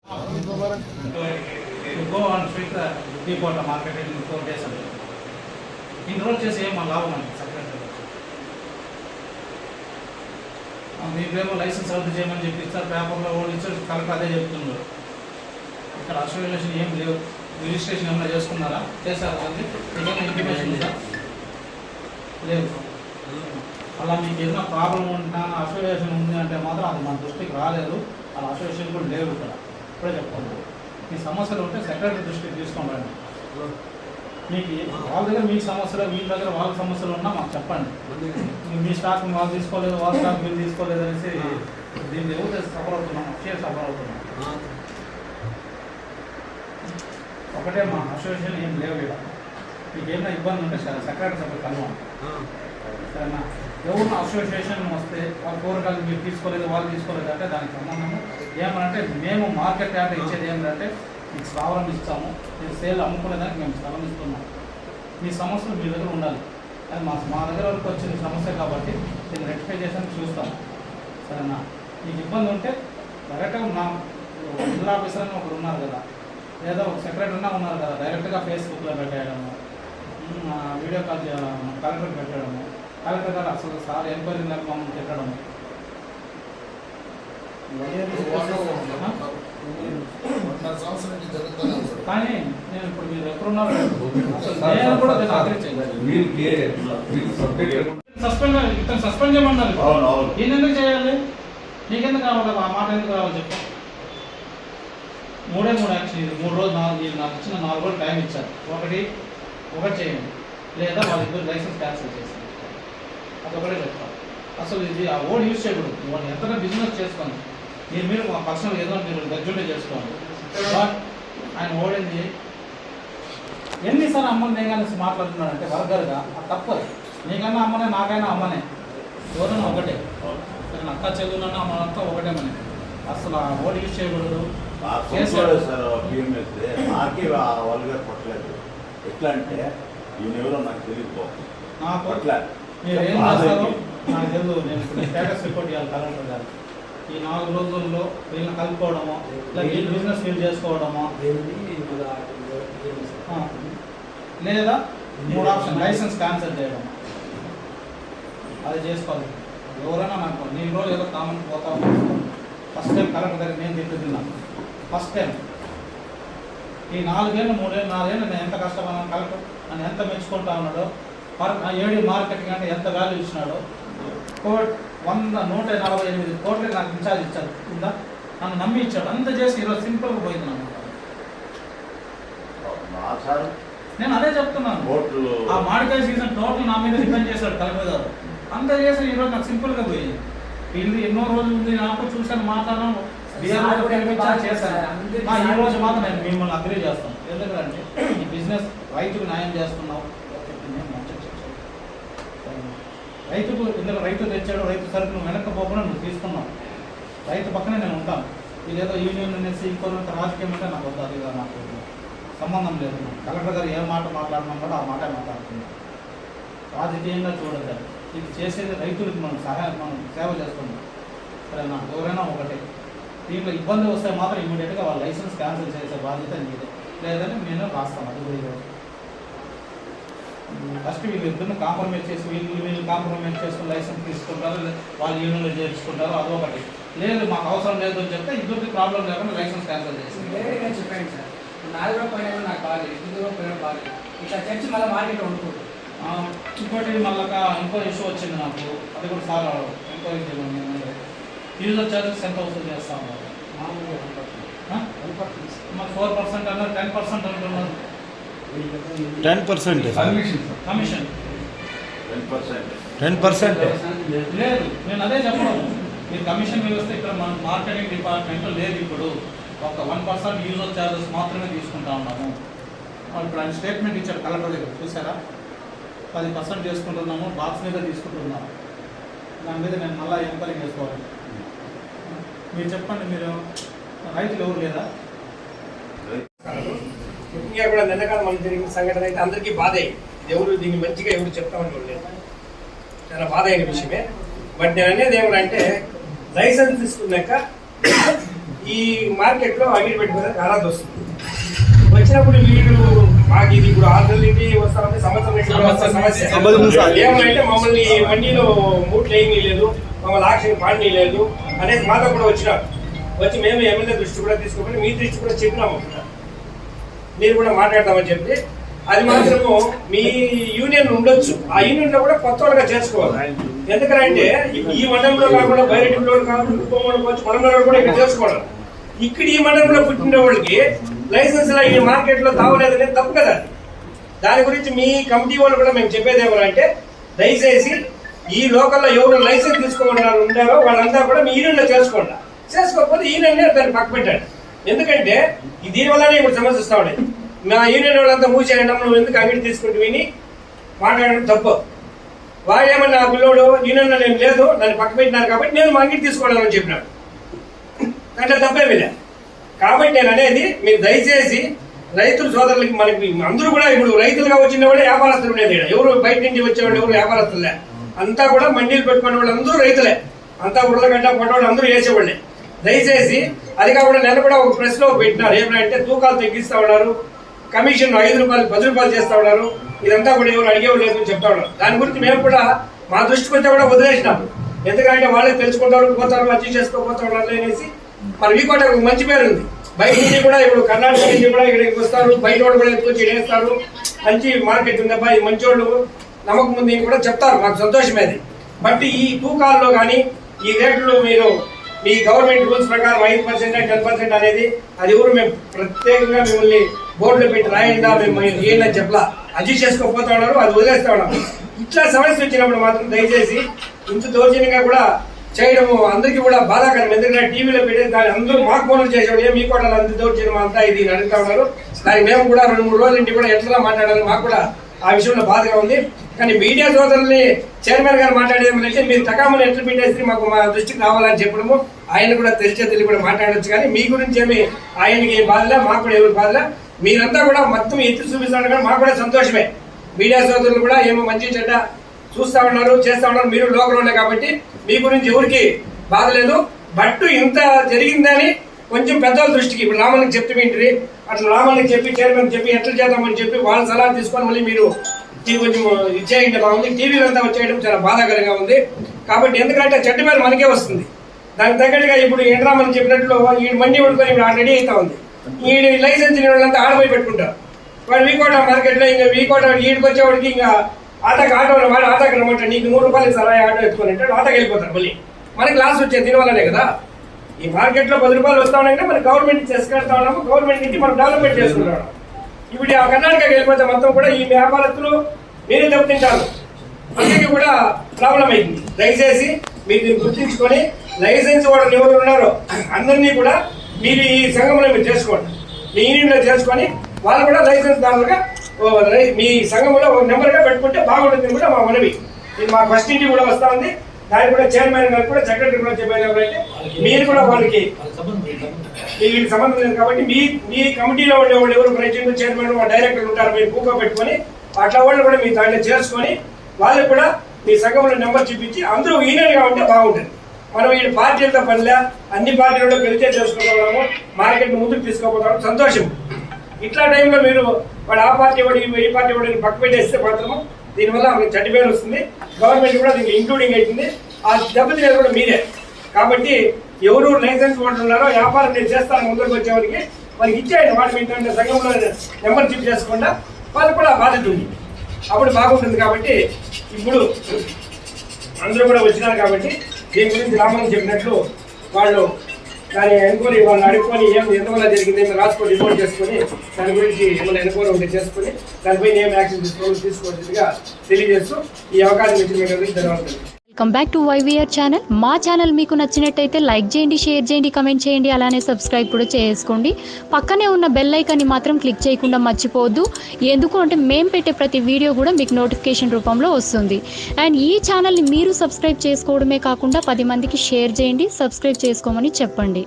go and speak the people of the market in 4 days. In road చేసి ఏం లాభం అండి సెక్రటరీ మీరేమో లైసెన్స్ రద్దు చేయమని చెప్పి ఇస్తారు, పేపర్లో ఓడిచ్చారు, కలెక్టర్ అదే చెప్తున్నారు. ఇక్కడ అసోసియేషన్ ఏం లేవు, రిజిస్ట్రేషన్ ఏమైనా చేసుకున్నారా, చేశారా అండి? ఏమైనా ఇంటిమేషన్ ఉందా? లేదు. అలా మీకు ఏదైనా ప్రాబ్లం ఉంటున్నా అసోసియేషన్ ఉంది అంటే మాత్రం అది మన దృష్టికి రాలేదు. అలా అసోసియేషన్ కూడా లేవు. ఇక్కడ ఇప్పుడే చెప్తాను, మీ సమస్యలు ఉంటే సెక్రటరీ దృష్టికి తీసుకోండి. మీకు వాళ్ళ దగ్గర మీ సమస్యలు, వీళ్ళ దగ్గర వాళ్ళ సమస్యలు ఉన్నా మాకు చెప్పండి. మీ స్టాక్ వాళ్ళు తీసుకోలేదు, వాళ్ళ స్టాక్ మీరు తీసుకోలేదు అనేసి దీన్ని ఎవరు సఫర్ అవుతున్నాం, షేర్ సఫర్ అవుతున్నాం. ఒకటే మా అసోసియేషన్ ఏం లేవు. ఇక్కడ మీకు ఏమైనా ఇబ్బంది ఉంటే సెక్రటరీ సభ్యులు కలవండి, సరేనా? ఎవరు అసోసియేషన్ వస్తే వాళ్ళ కూరగాయలు మీరు తీసుకోలేదు, వాళ్ళు తీసుకోలేదు అంటే దానికి సంబంధము ఏమనంటే మేము మార్కెట్ యార్డ్ ఇచ్చేది ఏమిటంటే మీకు స్థావరం ఇస్తాము, మీరు సేల్ అమ్ముకునేదానికి మేము స్థలం ఇస్తున్నాము. మీ సమస్యలు మీ దగ్గర ఉండాలి. అది మా దగ్గర వరకు వచ్చిన సమస్య కాబట్టి దీన్ని రెక్టిఫై చేసానికి చూస్తాము, సరేనా? మీకు ఇబ్బంది ఉంటే డైరెక్ట్గా మా జిల్లా ఆఫీసర్ అని ఒకరు ఉన్నారు కదా, లేదా ఒక సెక్రటరీ ఉన్నారు కదా, డైరెక్ట్గా ఫేస్బుక్లో పెట్టేయడము, వీడియో కాల్ కలెక్టర్ పెట్టడము, కలెక్టర్ గారు అసలు సార్ ఎంక్వైరీ మమ్మల్ని పెట్టడము. కానీ నేను ఇప్పుడు మీరు ఎక్కడున్నారు నేను కూడా సస్పెండ్ చేయమన్నారు. నేను ఎందుకు చేయాలి? నీకెందుకు కావాలి? ఆ మాట ఎందుకు కావాలి చెప్పు? 3 యాక్షన్. ఇది 3 రోజులు నాకు ఇచ్చిన 4 రోజులు టైం ఇచ్చారు. ఒకటి చేయండి, లేదా వాళ్ళిద్దరు లైసెన్స్ క్యాన్సిల్ చేసి అదొకటే చెప్తాను. అసలు ఇది ఆ ఓడ్ యూజ్ చేయకూడదు. వాళ్ళు ఎంతగా బిజినెస్ చేసుకోండి, మీరు మా పర్సనల్ ఏదో మీరు దగ్గరుండే చేసుకోండి. బట్ ఆయన ఓడింది ఎన్నిసార్లు అమ్మని నేను మాట్లాడుతున్నాడంటే వర్గర్గా తప్పదు. నీకన్నా అమ్మనే, నాకైనా అమ్మనే, ఎవరైనా ఒకటే. అక్క చెల్లులన్నా అమ్మంతా ఒకటే. మన అసలు ఆ ఓడి యూజ్ చేయకూడదు. ఎట్లా అంటే ఈయనెవరో నాకు తెలియదు, నాకు మీరు ఏం చేస్తారో నాకు తెలియదు. నేను ఇప్పుడు స్టేటస్ రిపోర్ట్ చేయాలి కలెక్టర్ గారు. ఈ 4 రోజుల్లో వీళ్ళని కలుపుకోవడమో, లేదా వీళ్ళు బిజినెస్ ఫీల్ చేసుకోవడమో, లేదా 3 ఆప్షన్ లైసెన్స్ క్యాన్సిల్ చేయడం, అది చేసుకోవాలి. ఎవరైనా నాకు నేను రోజు ఏదో కామన్ పోతా ఫస్ట్ టైం కలెక్టర్ దగ్గర నేను తిట్టుతున్నాను. ఫస్ట్ టైం ఈ 4 ఏళ్ళు 3 ఏళ్ళు 4 ఏళ్ళు నేను ఎంత కష్టపడినాను. కలెక్టర్ నన్ను ఎంత మెచ్చుకుంటా ఉన్నాడో, ఏడి మార్కెటింగ్ అంటే ఎంత వాల్యూ ఇచ్చినాడో. 148 కోట్లు నాకు ఇన్ఛార్జ్ ఇచ్చారు కింద, నన్ను నమ్మి ఇచ్చాడు. అంత చేసి ఈరోజు సింపుల్గా పోయింది. నేను అదే చెప్తున్నాను, ఆ మామిడికాయ సీజన్ టోటల్ నా మీద డిపెండ్ చేశాడు కలెక్టర్ గారు. అంత చేసి ఈరోజు నాకు సింపుల్గా పోయింది. వీళ్ళు ఎన్నో రోజులు ఉంది, నాకు చూశాను, మాట్లాడాను, చేశాను. ఈ రోజు మాత్రం నేను మిమ్మల్ని అగ్రీ చేస్తాను. ఎందుకంటే ఈ బిజినెస్ రైతుకు న్యాయం చేస్తున్నావు. రైతుకు ఇందులో రైతు తెచ్చాడు, రైతు సరుకు నువ్వు వెనక్కపోకుండా నువ్వు తీసుకున్నావు. రైతు పక్కనే నేను ఉంటాను. ఇదేదో యూనియన్ అనేసి ఇంకొంత రాజకీయం అంటే నాకు వద్దు, అది నాకు సంబంధం లేదు. కలెక్టర్ గారు ఏ మాట మాట్లాడినా కూడా ఆ మాట మాట్లాడుతుంది. రాజకీయంగా చూడద్దు. ఇది చేసేది రైతులకు మనం సేవ చేస్తున్నాం, సరేనా? ఎవరైనా ఒకటే. దీంట్లో ఇబ్బంది వస్తే మాత్రం ఇమీడియట్గా వాళ్ళ లైసెన్స్ క్యాన్సిల్ చేసే బాధ్యత నీదే, లేదని నేను రాస్తాను. అది కూడా ఈరోజు ఫస్ట్ వీళ్ళిద్దరిని కాంప్రమైజ్ చేసి వీళ్ళు కాంప్రమైజ్ చేసుకుని లైసెన్స్ తీసుకుంటారు, వాళ్ళు యూనియన్లో చేర్చుకుంటారు, అదొకటి. లేదు మాకు అవసరం లేదు అని చెప్తే ఇద్దరికి ప్రాబ్లం లేకుండా లైసెన్స్ క్యాన్సిల్ చేసి చెప్పండి సార్. 4 రోజులు పోయినా నాకు బాగాలేదు, 8 రోజులు పోయినా బాగాలేదు. ఇట్లా చర్చి మళ్ళీ మార్కెట్ వండుకుంటారు. ఇంకోటి మళ్ళీ ఇంకో ఇష్యూ వచ్చింది నాకు, అది కూడా సార్ ఎంక్వైరీ చేయండి. యూజర్ ఛార్జెస్ ఎంత వసూలు చేస్తా ఉన్నారు? మాకు 4% అన్నారు, 10% అంటున్నారు. 10% కమిషన్ 10% లేదు. నేను అదే చెప్పడం, మీరు కమిషన్ వ్యవస్థ ఇక్కడ మన మార్కెటింగ్ డిపార్ట్మెంట్లో లేదు. ఇప్పుడు ఒక 1% యూజర్ ఛార్జెస్ మాత్రమే తీసుకుంటా ఉన్నాము. ఇప్పుడు ఆయన స్టేట్మెంట్ ఇచ్చారు కలెక్టర్ దగ్గర, చూసారా? 10% చేసుకుంటున్నాము, బాక్స్ మీద తీసుకుంటున్నాము. దాని మీద నేను మళ్ళీ ఎంక్వైరీ చేసుకోవాలి. మీరు చెప్పండి, మీరు రైతులు ఎవరు లేదా? ముఖ్యంగా కూడా నిన్నకాలం మనకు జరిగిన సంఘటన అయితే అందరికీ బాధ అయింది. ఎవరు దీన్ని మంచిగా ఎవరు చెప్తామని లేదు, చాలా బాధ అయిన విషయమే. బట్ నేను అనేది ఏమంటే లైసెన్స్ తీసుకున్నాక ఈ మార్కెట్లో అగ్రి పెట్టుకోవడానికి అర్హత వస్తుంది. వచ్చినప్పుడు వీళ్ళు మాకు ఇది ఇప్పుడు 6 నెలల నుండి వస్తామంటే సమస్య ఏమంటే మమ్మల్ని మండీలో మూట్లు ఏమీ లేదు, మమ్మల్ని ఆక్షన్ పాడనీ లేదు అనేది మాతో కూడా వచ్చినారు. వచ్చి మేము ఎమ్మెల్యే దృష్టి కూడా తీసుకోమని మీ దృష్టి కూడా చెప్పినాము, మీరు కూడా మాట్లాడతామని చెప్పి. అది మాత్రము మీ యూనియన్ ఉండొచ్చు, ఆ యూనియన్ లో కూడా కొత్త వాళ్ళగా చేసుకోవాలి. ఎందుకంటే ఈ మండలంలో కాకుండా బయటలో కాకుండా కుప్పంలో మండలంలో కూడా ఇక్కడ చేసుకోవాలి. ఇక్కడ ఈ మండలంలో పుట్టిన వాళ్ళకి లైసెన్స్ ఈ మార్కెట్ లో తావలేదనేది తప్పు కదా. దాని గురించి మీ కమిటీ వాళ్ళు కూడా మేము చెప్పేది ఏమంటే, దయచేసి ఈ లోకల్లో ఎవరు లైసెన్స్ తీసుకోమన్నారు ఉంటారో వాళ్ళంతా కూడా మీ యూనియన్ లో చేసుకోండి. చేసుకోకపోతే యూనియన్ దాన్ని పక్క పెట్టండి. ఎందుకంటే దీనివల్లనే ఇప్పుడు సమస్య వస్తా ఉండేది. మా యూనియన్ వాళ్ళంతా మూసేయడం, నువ్వు ఎందుకు అంగడి తీసుకుంటూ విని మాట్లాడడం తప్పు. వాళ్ళు ఏమన్నా పిల్లోడు యూనియన్లో నేను లేదు, నన్ను పక్క పెట్టినారు కాబట్టి నేను మా అంగడి తీసుకోవాలని చెప్పినాడు. అంటే తప్పేమీ లేదు. కాబట్టి నేను అనేది, మీరు దయచేసి రైతుల సోదరులకి, మనకి అందరూ కూడా ఇప్పుడు రైతులుగా వచ్చిన వాళ్ళు వ్యాపారస్తులు ఉండేది, ఎవరు బయట నుంచి వచ్చేవాళ్ళు ఎవరు వ్యాపారస్తులే, అంతా కూడా మండీలు పెట్టుకునే వాళ్ళు అందరూ రైతులే, అంతా ఉడలగడ్డ పొట్టవాళ్ళు అందరూ వేసేవాళ్ళే. దయచేసి అది కాకుండా నేను కూడా ఒక ప్రెస్ లో పెట్టినారు, ఏమంటే తూకాలు తగ్గిస్తా ఉన్నారు, కమిషన్ 5 రూపాయలు 10 రూపాయలు చేస్తా ఉన్నారు, ఇదంతా కూడా ఎవరు అడిగేవాళ్ళు లేదు చెప్తా ఉన్నారు. దాని గురించి మేము కూడా మా దృష్టికి వచ్చా కూడా వదిలేసినాం. ఎందుకంటే వాళ్ళే తెలుసుకుంటారు, పోతారు, అడ్జస్ట్ చేసుకోపోతారు అనేసి. మన వీకోట ఒక మంచి పేరు ఉంది. బయట నుంచి కూడా ఇప్పుడు కర్ణాటక నుంచి కూడా ఇక్కడికి వస్తారు, బయట వాళ్ళు కూడా ఎక్కువ వేస్తారు, మంచి మార్కెట్ ఉంది అబ్బాయి, మంచి వాళ్ళు నమ్మకం ఉంది కూడా చెప్తారు, మాకు సంతోషమేది. బట్ ఈ తూకాల్లో కానీ ఈ రేట్లు మీరు మీ గవర్నమెంట్ రూల్స్ ప్రకారం 5% 10% అనేది అది ఎవరు మేము ప్రత్యేకంగా మిమ్మల్ని బోర్డులో పెట్టి రాయండా మేము ఏంటని చెప్పలా, అడ్జస్ట్ చేసుకోకపోతా ఉన్నారు, అది వదిలేస్తా ఉన్నాము. ఇట్లా సమస్య వచ్చినప్పుడు మాత్రం దయచేసి ఇంత దౌర్జన్యంగా కూడా చేయడము అందరికీ కూడా బాధాకరం. ఎందుకంటే టీవీలో పెట్టేది దాన్ని అందరూ మాకు ఫోన్లు చేసేవాళ్ళు, మీ కోటలు అంత దౌర్జన్యం అంతా ఇది అడుగుతా ఉన్నారు. దానికి మేము కూడా 2-3 రోజుల ఇంటి కూడా ఎట్లా మాట్లాడాలి, మాకు కూడా ఆ విషయంలో బాధగా ఉంది. కానీ మీడియా సోదరుల్ని చైర్మన్ గారు మాట్లాడేది మీరు తకామని ఎట్లా పెట్టేసి మాకు మా దృష్టికి రావాలని చెప్పడము, ఆయన కూడా తెలిసి కూడా మాట్లాడచ్చు. కానీ మీ గురించి ఏమి ఆయనకి బాధలే, మాకు కూడా ఎవరు బాధలే. మీరంతా కూడా మొత్తం ఎత్తి చూపిస్తాడు కానీ మాకు కూడా సంతోషమే. మీడియా సోదరులు కూడా ఏమో మంచి చెడ్డ చూస్తా ఉన్నారు, చేస్తా ఉన్నారు, మీరు లోకల్ ఉండే కాబట్టి మీ గురించి ఎవరికి బాధ లేదు. బట్ ఇంత జరిగిందని కొంచెం పెద్దల దృష్టికి ఇప్పుడు రామన్కి చెప్తే వింటారు, అట్లా రామన్కి చెప్పి చైర్మన్ చెప్పి ఎట్లా చేద్దామని చెప్పి వాళ్ళ సలహా తీసుకొని మళ్ళీ మీరు కొంచెం ఇచ్చేయండి బాగుంది. టీవీలో అంతా వచ్చేయడం చాలా బాధాకరంగా ఉంది. కాబట్టి ఎందుకంటే చెడ్డ పేరు మనకే వస్తుంది. దానికి తగ్గట్టుగా ఇప్పుడు ఎండ్రామని చెప్పినట్లు ఈ మండి వండుకొని ఇప్పుడు రెడీ అవుతా ఉంది. ఈ లైసెన్స్ వాళ్ళంతా ఆడపోయి పెట్టుకుంటారు. వాడు వీకోట మార్కెట్లో ఇంకా వీకోట ఈడికి వచ్చేవాడికి ఇంకా ఆటో వాడు ఆటోకి రమ్మంటాడు, నీకు 100 రూపాయలు సరే ఆటో ఎత్తుకొని అంటాడు, ఆటోకి వెళ్ళిపోతారు. మళ్ళీ మనకి లాస్ వచ్చేది దీనివల్లనే కదా. ఈ మార్కెట్లో 10 రూపాయలు వస్తా ఉన్నాయంటే మనం గవర్నమెంట్ చేసుకెళ్తా ఉన్నాము, గవర్నమెంట్ నుంచి మనం డెవలప్మెంట్ చేసుకుంటాం. ఇప్పుడు ఆ కర్ణాటకకి వెళ్ళిపోతే మొత్తం కూడా ఈ వ్యాపారస్తులు మీరే దెబ్బతింటారు, అందరికీ కూడా ప్రాబ్లం అయింది. దయచేసి మీరు దీన్ని గుర్తించుకొని లైసెన్స్ వాళ్ళు ఎవరు ఉన్నారో అందరినీ కూడా మీరు ఈ సంఘంలో మీరు చేసుకోండి, మీ యూనియన్లో చేసుకొని వాళ్ళు కూడా లైసెన్స్ దారులుగా మీ సంఘంలో ఒక నెంబర్గా పెట్టుకుంటే బాగుంటుంది కూడా మా మనవి. ఇది మా ఫస్ట్ ఇంటి కూడా వస్తా ఉంది. దానికి కూడా చైర్మన్ గారు కూడా సెక్రటరీ కూడా చెప్పారు కాబట్టి మీరు కూడా వాళ్ళకి వీళ్ళకి సంబంధం లేదు కాబట్టి మీ కమిటీలో ఉండే వాళ్ళు ఎవరు ప్రెసిడెంట్ చైర్మన్ డైరెక్టర్ ఉంటారు, మీరు కూకో పెట్టుకొని అట్లా వాళ్ళు కూడా మీ దాంట్లో చేసుకొని వాళ్ళకి కూడా మీ సంఘంలో నెంబర్ చూపించి అందరూ యూనియన్గా ఉంటే బాగుంటుంది. మనం ఈ పార్టీలతో పనిలే, అన్ని పార్టీలలో గెలిచే చేసుకుంటాము, మార్కెట్ ముందుకు తీసుకోపోతాము, సంతోషం. ఇట్లా టైంలో మీరు వాడు ఆ పార్టీ వాడి ఈ పార్టీ వాడిని పక్క పెట్టేస్తే మాత్రము దీనివల్ల మనకి చెడ్డ పేరు వస్తుంది. గవర్నమెంట్ కూడా దీనికి ఇంక్లూడింగ్ అవుతుంది. ఆ దెబ్బతినేది కూడా మీరే. కాబట్టి ఎవరు లైసెన్స్ హోల్డర్ ఉన్నారో వ్యాపారం నేను చేస్తాను ముందుకు వచ్చేవారికి వాళ్ళకి ఇచ్చేయండి. వాటి మీద సంఘంలో నెంబర్ చిప్ చేసుకుండా వాళ్ళకి కూడా బాధ్యత ఉంది, అప్పుడు బాగుంటుంది. కాబట్టి ఇప్పుడు అందరూ కూడా వచ్చినారు కాబట్టి దీని గురించి రామన్ చెప్పినట్లు వాళ్ళు దాని ఎన్క్వైరీ వాళ్ళని అడుక్కొని ఎందువల్ల జరిగింది రాసుకొని రిపోర్ట్ చేసుకొని దాని గురించి ఏమైనా ఎన్క్వైరీ ఉంటే చేసుకొని దానిపైన ఏం యాక్షన్ తీసుకోవాల్సిందిగా తెలియజేస్తూ ఈ అవకాశం ఇచ్చిన మీకు ధన్యవాదాలు. Welcome back to YVR channel. మా ఛానల్ మీకు నచ్చినట్టయితే లైక్ చేయండి, షేర్ చేయండి, కమెంట్ చేయండి, అలానే సబ్స్క్రైబ్ కూడా చేసుకోండి. పక్కనే ఉన్న బెల్ ఐకాన్ని మాత్రం క్లిక్ చేయకుండా మర్చిపోవద్దు. ఎందుకు అంటే మేము పెట్టే ప్రతి వీడియో కూడా మీకు నోటిఫికేషన్ రూపంలో వస్తుంది. అండ్ ఈ ఛానల్ని మీరు సబ్స్క్రైబ్ చేసుకోవడమే కాకుండా 10 మందికి షేర్ చేయండి, సబ్స్క్రైబ్ చేసుకోమని చెప్పండి.